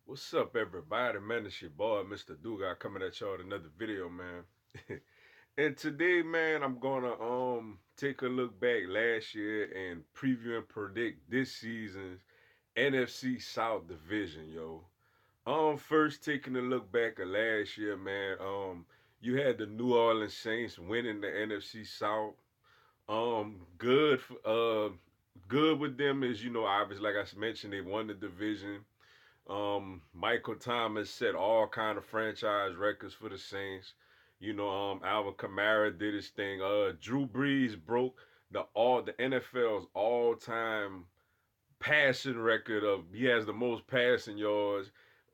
What's up, everybody? Man, it's your boy, Mr. Duga, coming at y'all with another video, man. And today, man, I'm gonna take a look back last year and preview and predict this season's NFC South division, yo. First taking a look back at last year, man. You had the New Orleans Saints winning the NFC South. Good, good with them is obviously like I mentioned, they won the division. Michael Thomas set all kind of franchise records for the Saints. Alvin Kamara did his thing. Drew Brees broke the NFL's all time passing record of he has the most passing yards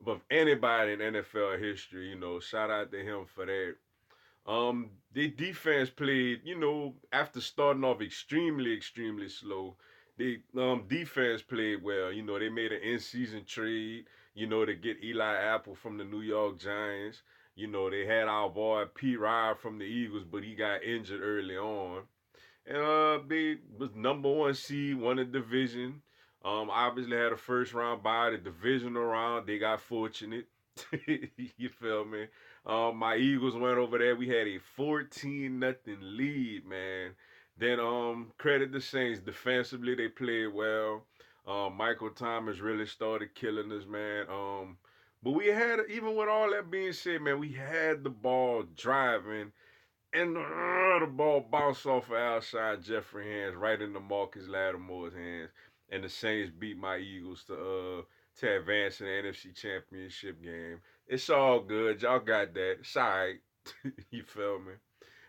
of anybody in NFL history. Shout out to him for that. The defense played, after starting off extremely slow, the defense played well. They made an in-season trade, to get Eli Apple from the New York Giants. They had our boy Pete Ryan from the Eagles, but he got injured early on. And they was number one seed, won the division. Obviously had a first round bye, the divisional round. They got fortunate. You feel me? My Eagles went over there. We had a 14-0 lead, man. Then credit the Saints. Defensively, they played well. Michael Thomas really started killing us, man. But we had, even with all that being said, man, we had the ball driving, and the ball bounced off of outside Jeffrey hands right into Marcus Lattimore's hands, and the Saints beat my Eagles to advance in the NFC Championship game. It's all good. Y'all got that. It's all right. You feel me?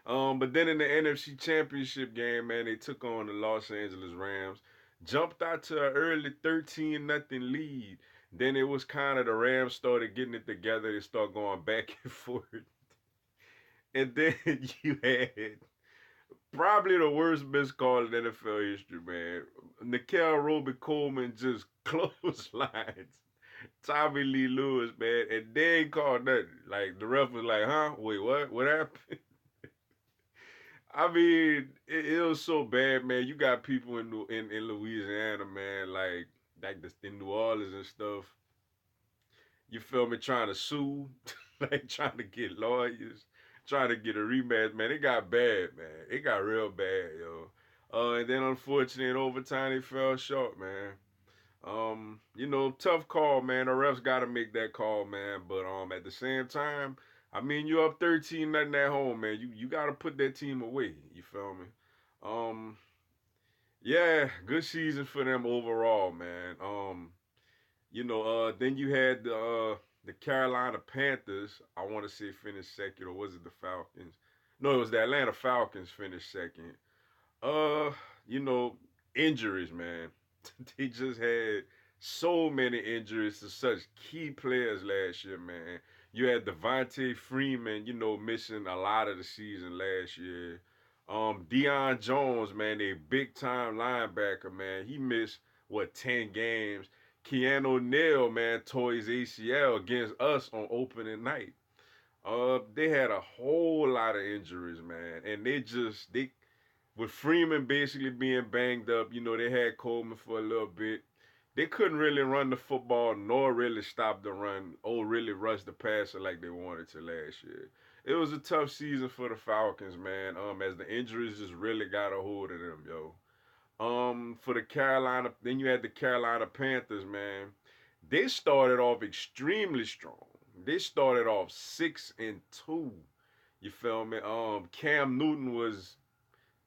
But then in the NFC Championship game, man, they took on the Los Angeles Rams, jumped out to an early 13-0 lead. Then it was kind of the Rams started getting it together. They start going back and forth. And then you had probably the worst missed call in NFL history, man. Nikel Roby Coleman just clotheslines Tommy Lee Lewis, man, and they ain't called nothing. Like the ref was like, "Huh? Wait, what? What happened?" I mean, it was so bad, man. You got people in Louisiana, man, like this in New Orleans and stuff. You feel me? Trying to sue, like trying to get lawyers, trying to get a rematch, man. It got bad, man. It got real bad, yo. And then unfortunately in overtime they fell short, man. Tough call, man. The refs got to make that call, man. But at the same time, I mean, you up 13-0 at home, man. You got to put that team away. You feel me? Um, yeah, good season for them overall, man. Then you had the Carolina Panthers. I want to say finished second, or was it the Falcons? No, it was the Atlanta Falcons finished second. Uh, you know, Injuries, man. They just had so many injuries to such key players last year, man. You had Devontae Freeman, missing a lot of the season last year. Deion Jones, man, a big time linebacker, man. He missed 10 games. Keanu Neal, man, tore his ACL against us on opening night. They had a whole lot of injuries, man, and they with Freeman basically being banged up, they had Coleman for a little bit. They couldn't really run the football nor really stop the run or really rush the passer like they wanted to last year. It was a tough season for the Falcons, man. As the injuries just really got a hold of them, yo. For the Carolina, then you had the Carolina Panthers, man. They started off extremely strong. They started off 6-2. You feel me? Cam Newton was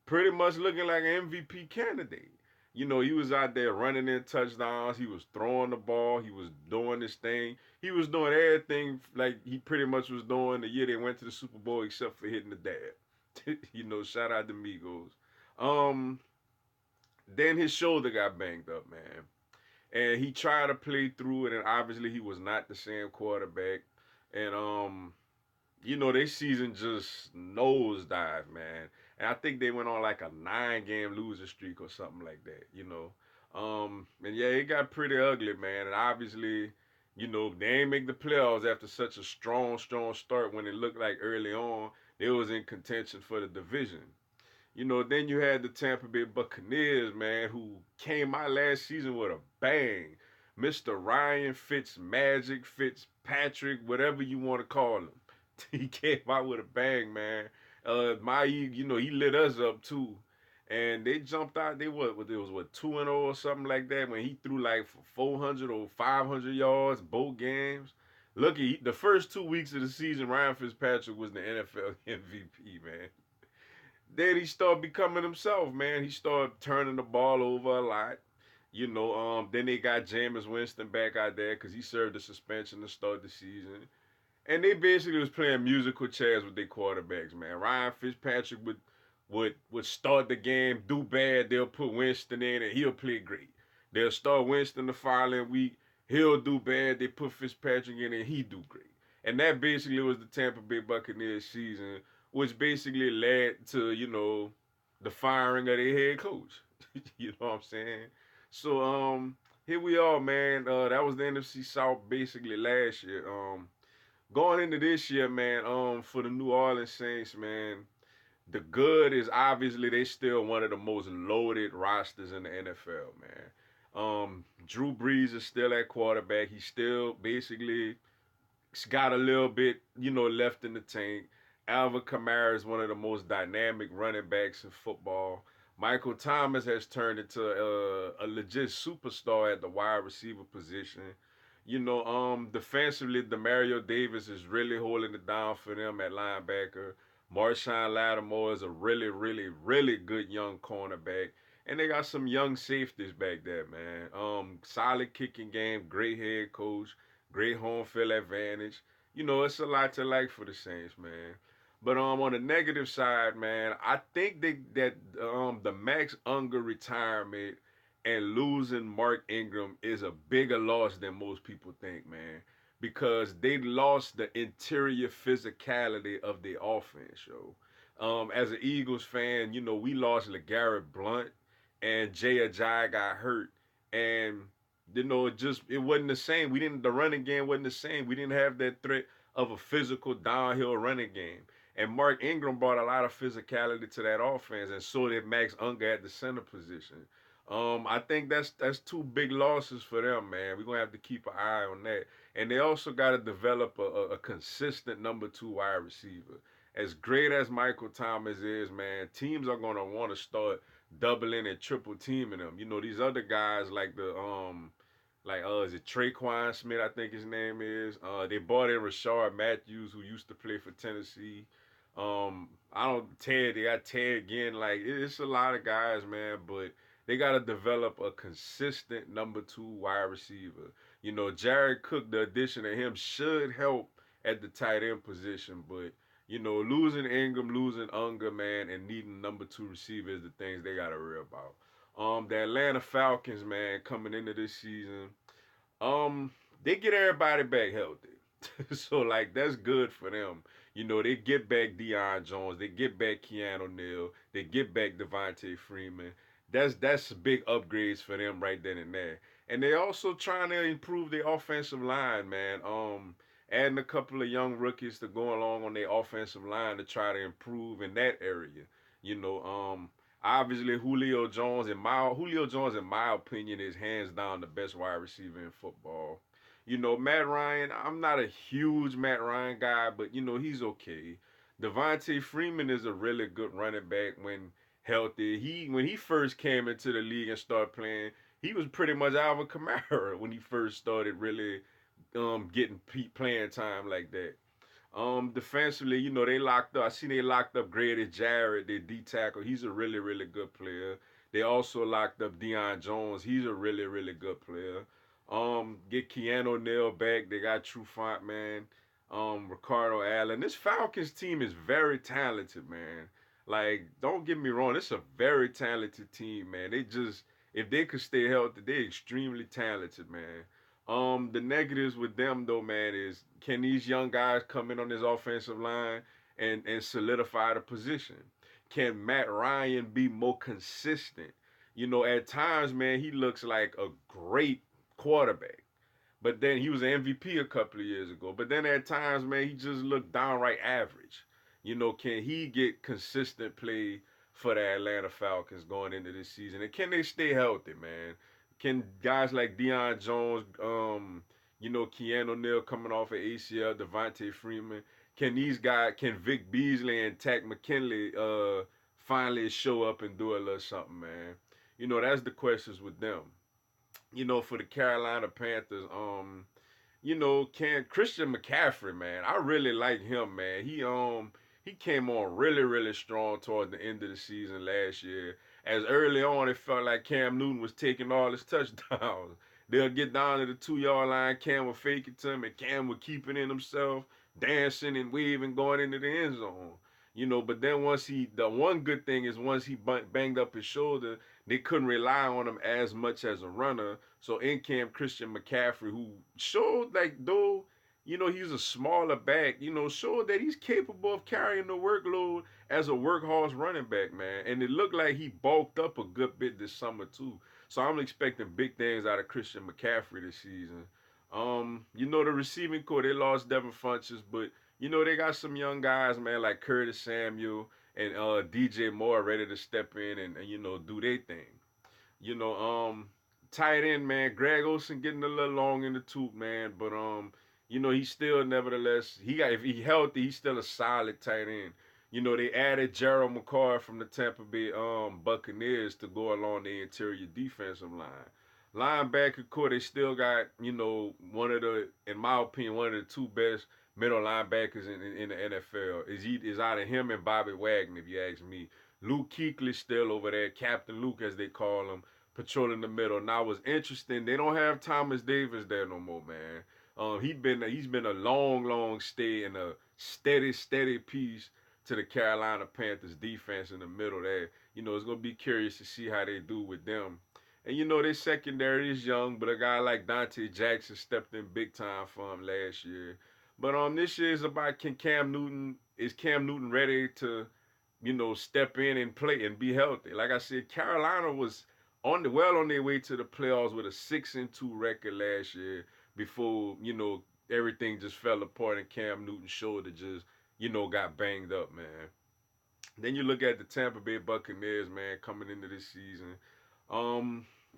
pretty much looking like an MVP candidate. He was out there running in touchdowns. He was throwing the ball. He was doing this thing. He was doing everything like he pretty much was doing the year they went to the Super Bowl, except for hitting the dad. Shout out to Migos. Um, then his shoulder got banged up, man. And he tried to play through it, and obviously he was not the same quarterback. And their season just nosedive, man. And I think they went on like a 9-game losing streak or something like that. And yeah, it got pretty ugly, man. And obviously, they ain't make the playoffs after such a strong start when it looked like early on they was in contention for the division. Then you had the Tampa Bay Buccaneers, man, who came out last season with a bang. Mr. Ryan Fitzmagic, Fitzpatrick, whatever you want to call him. He came out with a bang, man. He lit us up too. And they jumped out. They it was what 2-0 or something like that when he threw like for 400 or 500 yards both games. The first 2 weeks of the season, Ryan Fitzpatrick was the NFL MVP, man. Then he started becoming himself, man. He started turning the ball over a lot. Then they got Jameis Winston back out there because he served a suspension to start the season. And they basically was playing musical chairs with their quarterbacks, man. Ryan Fitzpatrick would start the game, do bad, they'll put Winston in and he'll play great. They'll start Winston the following week, he'll do bad, they put Fitzpatrick in and he do great. And that basically was the Tampa Bay Buccaneers season, which basically led to, the firing of their head coach. You know what I'm saying? So here we are, man. That was the NFC South basically last year. Going into this year, man, for the New Orleans Saints, man, the good is obviously they still one of the most loaded rosters in the NFL, man. Drew Brees is still at quarterback. He still basically got a little bit, left in the tank. Alvin Kamara is one of the most dynamic running backs in football. Michael Thomas has turned into a legit superstar at the wide receiver position. Defensively, Demario Davis is really holding it down for them at linebacker. Marshawn Lattimore is a really, really, really good young cornerback. And they got some young safeties back there, man. Solid kicking game, great head coach, great home field advantage. It's a lot to like for the Saints, man. But on the negative side, man, I think that the Max Unger retirement and losing Mark Ingram is a bigger loss than most people think, man. Because they lost the interior physicality of the offense, yo. As an Eagles fan, we lost LeGarrette Blount and Jay Ajayi got hurt. And, it wasn't the same. The running game wasn't the same. We didn't have that threat of a physical downhill running game. And Mark Ingram brought a lot of physicality to that offense, and so did Max Unger at the center position. I think that's two big losses for them, man. We're gonna have to keep an eye on that. And they also got to develop a consistent number two wide receiver. As great as Michael Thomas is, man, teams are gonna want to start doubling and triple teaming them. These other guys is it Traquan Smith? I think his name is. They bought in Rashard Matthews, who used to play for Tennessee. They got Ted again. Like it's a lot of guys, man, but they got to develop a consistent number two wide receiver. Jared Cook, the addition of him should help at the tight end position, but losing Ingram, losing Unger, man, and needing number two receiver is the things they got to worry about. The Atlanta Falcons, man, coming into this season, they get everybody back healthy. So like that's good for them. They get back Deion Jones, they get back Keanu Neal, they get back Devontae Freeman. That's big upgrades for them right then and there. And they also trying to improve their offensive line, man. Adding a couple of young rookies to go along on their offensive line to try to improve in that area. Obviously Julio Jones, in my opinion, is hands down the best wide receiver in football. Matt Ryan, I'm not a huge Matt Ryan guy, but he's okay. Devontae Freeman is a really good running back when healthy. When he first came into the league and started playing, he was pretty much Alvin Kamara when he first started really getting playing time like that. Defensively, they locked up. I see they locked up Grady Jarrett, their D tackle. He's a really, really good player. They also locked up Deion Jones. He's a really, really good player. Get Keanu Neal back. They got Trufant, man. Ricardo Allen. This Falcons team is very talented, man. Like, don't get me wrong, it's a very talented team, man. If they could stay healthy, they're extremely talented, man. The negatives with them though, man, is can these young guys come in on this offensive line and solidify the position? Can Matt Ryan be more consistent? At times, man, he looks like a great quarterback. But then he was an MVP a couple of years ago. But then at times, man, he just looked downright average. Can he get consistent play for the Atlanta Falcons going into this season? And can they stay healthy, man? Can guys like Deion Jones, Keanu Neal coming off of ACL, Devontae Freeman, can Vic Beasley and Tack McKinley finally show up and do a little something, man? That's the questions with them. For the Carolina Panthers, can Christian McCaffrey, man, I really like him, man. He came on really, really strong toward the end of the season last year. As early on it felt like Cam Newton was taking all his touchdowns. They'll get down to the 2 yard line, Cam will fake it to him, and Cam would keep it in himself, dancing and waving, going into the end zone. But then the one good thing is once he banged up his shoulder, they couldn't rely on him as much as a runner. So in came Christian McCaffrey, who showed like though he's a smaller back, showed that he's capable of carrying the workload as a workhorse running back, man. And it looked like he bulked up a good bit this summer too. So I'm expecting big things out of Christian McCaffrey this season. The receiving core, they lost Devin Funches, but they got some young guys, man, like Curtis Samuel and DJ Moore ready to step in and do their thing. You know, tight end, man, Greg Olsen getting a little long in the tooth, man, but he's still nevertheless if he healthy, he's still a solid tight end. They added Gerald McCoy from the Tampa Bay Buccaneers to go along the interior defensive line. Linebacker core, they still got, one of the, in my opinion, one of the two best middle linebackers in the NFL. Is out of him and Bobby Wagner, if you ask me. Luke Kuechly still over there, Captain Luke as they call him, patrolling the middle. Now what's interesting, they don't have Thomas Davis there no more, man. He's been a long, long stay and a steady piece to the Carolina Panthers defense in the middle there. It's gonna be curious to see how they do with them. And their secondary is young, but a guy like Dante Jackson stepped in big time for him last year. But this year is about is Cam Newton ready to, step in and play and be healthy? Like I said, Carolina was on their way to the playoffs with a 6-2 record last year before, everything just fell apart and Cam Newton's shoulder just, got banged up, man. Then you look at the Tampa Bay Buccaneers, man, coming into this season.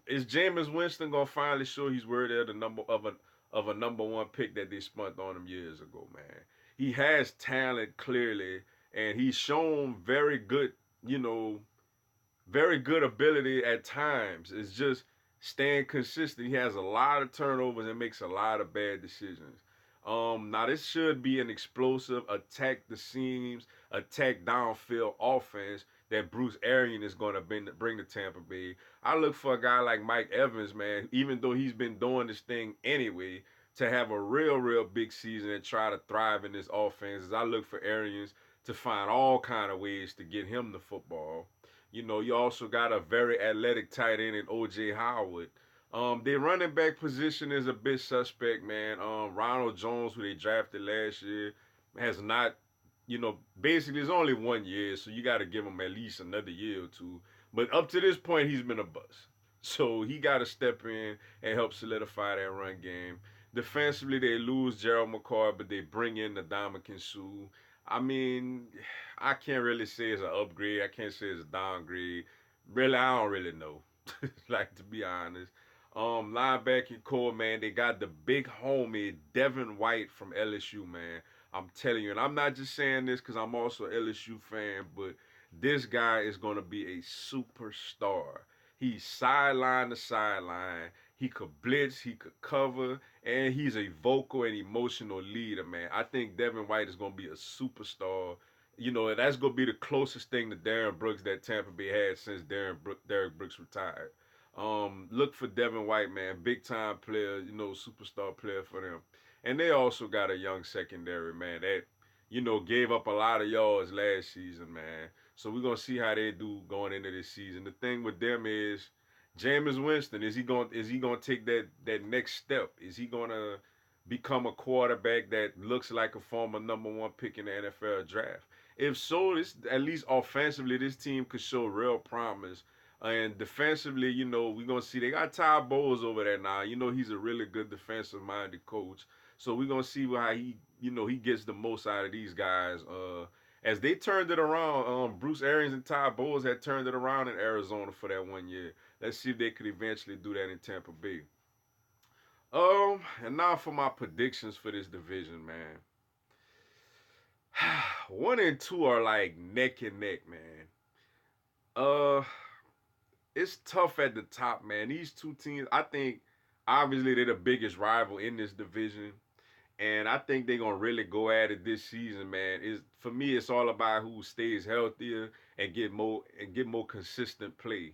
Is Jameis Winston gonna finally show he's worthy of the number one pick that they spent on him years ago, man? He has talent clearly, and he's shown very good ability at times. It's just staying consistent. He has a lot of turnovers and makes a lot of bad decisions. Now this should be an explosive attack the seams, attack downfield offense that Bruce Arians is going to bring to Tampa Bay. I look for a guy like Mike Evans, man, even though he's been doing this thing anyway, to have a real big season and try to thrive in this offense. As I look for Arians to find all kind of ways to get him the football. You also got a very athletic tight end in O.J. Howard. Their running back position is a bit suspect, man. Ronald Jones, who they drafted last year, has not, basically it's only 1 year, so you got to give him at least another year or two. But up to this point, he's been a bust. So he got to step in and help solidify that run game. Defensively, they lose Gerald McCoy, but they bring in the Ndamukong Suh. I mean, I can't really say it's an upgrade. I can't say it's a downgrade. Really, I don't really know. Like, to be honest. Linebacking core, man, they got the big homie Devin White from LSU, man. I'm telling you, and I'm not just saying this because I'm also an LSU fan, but this guy is going to be a superstar. He's sideline to sideline. He could blitz, he could cover, and he's a vocal and emotional leader, man. I think Devin White is going to be a superstar. And that's going to be the closest thing to Darren Brooks that Tampa Bay had since Derek Brooks retired. Look for Devin White, man. Big time player, superstar player for them. And they also got a young secondary, man, that, gave up a lot of yards last season, man. So we're gonna see how they do going into this season. The thing with them is Jameis Winston, is he gonna take that next step? Is he gonna become a quarterback that looks like a former number one pick in the NFL draft? If so, at least offensively, this team could show real promise. And defensively, we're going to see they got Ty Bowles over there now. He's a really good defensive-minded coach. So we're going to see how he gets the most out of these guys as they turned it around. Bruce Arians and Todd Bowles had turned it around in Arizona for that 1 year. Let's see if they could eventually do that in Tampa Bay. And now for my predictions for this division, man. 1 and 2 are like neck and neck, man. Uh, it's tough at the top, man. These two teams, I think, obviously they're the biggest rival in this division, and I think they're gonna really go at it this season, man. Is for me, it's all about who stays healthier and get more consistent play.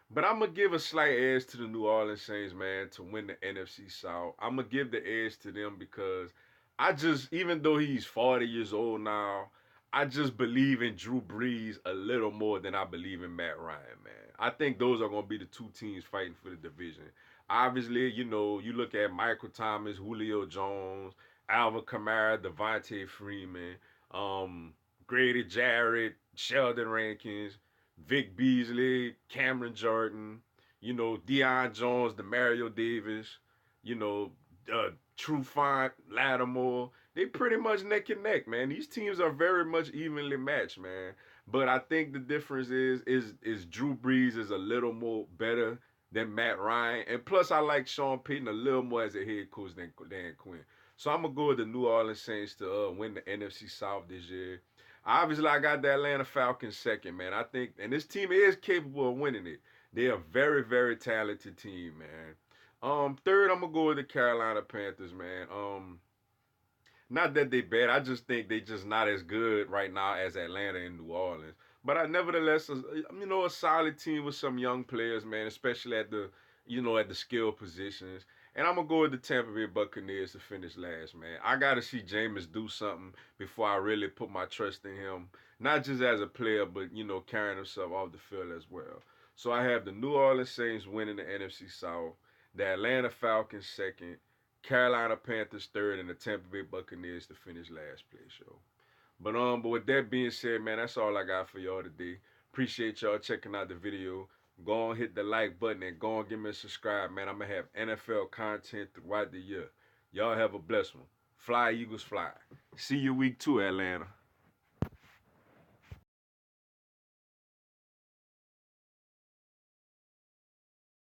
But I'm gonna give a slight edge to the New Orleans Saints, man, to win the NFC South. I'm gonna give the edge to them because I just, even though he's 40 years old now, I just believe in Drew Brees a little more than I believe in Matt Ryan, man. I think those are gonna be the two teams fighting for the division. Obviously, you look at Michael Thomas, Julio Jones, Alvin Kamara, Devontae Freeman, um, Grady Jarrett, Sheldon Rankins, Vic Beasley, Cameron Jordan, Deion Jones, Demario Davis, you know, Trufant, Lattimore. They pretty much neck and neck, man. These teams are very much evenly matched, man. But I think the difference is Drew Brees is a little more better than Matt Ryan, and plus I like Sean Payton a little more as a head coach than Dan Quinn. So I'm gonna go with the New Orleans Saints to win the NFC South this year. Obviously, I got the Atlanta Falcons second, man. I think, and this team is capable of winning it. They're a very, very talented team, man. Third, I'm gonna go with the Carolina Panthers, man. Not that they bad, I just think they just not as good right now as Atlanta and New Orleans. But I nevertheless, a solid team with some young players, man, especially at the skill positions. And I'm gonna go with the Tampa Bay Buccaneers to finish last, man. I gotta see Jameis do something before I really put my trust in him, not just as a player, but carrying himself off the field as well. So I have the New Orleans Saints winning the NFC South, the Atlanta Falcons second, Carolina Panthers third, and the Tampa Bay Buccaneers to finish last place, yo. But with that being said, man, that's all I got for y'all today. Appreciate y'all checking out the video. Go on, hit the like button, and go on, give me a subscribe, man. I'm gonna have NFL content throughout the year. Y'all have a blessed one. Fly Eagles fly. See you week 2, Atlanta.